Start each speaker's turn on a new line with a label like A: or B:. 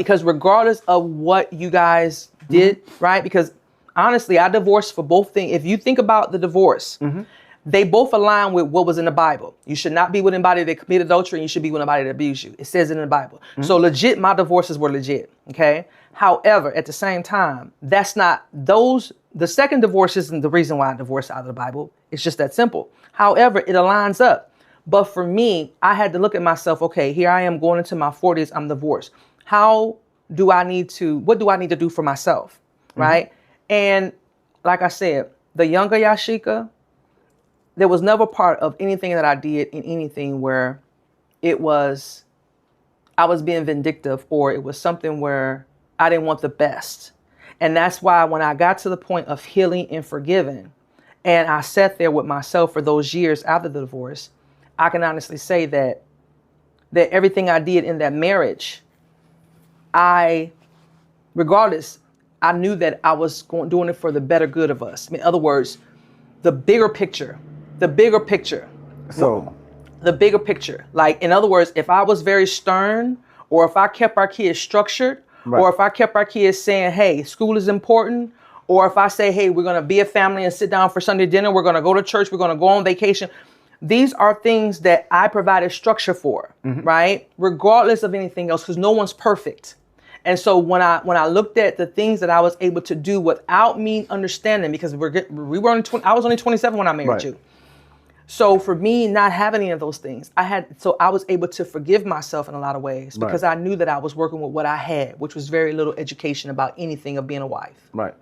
A: Because regardless of what you guys did, right? Because honestly, I divorced for both things. If you think about the divorce, they both align with what was in the Bible. You should not be with anybody that committed adultery, and you should be with anybody that abused you. It says it in the Bible. So legit, my divorces were legit, okay? However, at the same time, that's not those, the second divorce isn't the reason why I divorced out of the Bible. It's just that simple. However, it aligns up. But for me, I had to look at myself, okay, here I am going into my 40s, I'm divorced. What do I need to do for myself, right? And like I said, the younger Yashika, there was never part of anything that I did in anything where I was being vindictive, or it was something where I didn't want the best. And that's why when I got to the point of healing and forgiving, and I sat there with myself for those years after the divorce, I can honestly say that everything I did in that marriage, regardless, I knew that I was doing it for the better good of us. In other words, the bigger picture.
B: So
A: the bigger picture. Like, in other words, if I was very stern, or if I kept our kids structured, or if I kept our kids saying, hey, school is important, or if I say, hey, we're going to be a family and sit down for Sunday dinner, we're going to go to church, we're going to go on vacation. These are things that I provided structure for, right? Regardless of anything else, because no one's perfect. And so when I looked at the things that I was able to do without me understanding, because I was only 27 when I married you. So for me not having any of those things, I was able to forgive myself in a lot of ways, because I knew that I was working with what I had, which was very little education about anything of being a wife.
B: Right.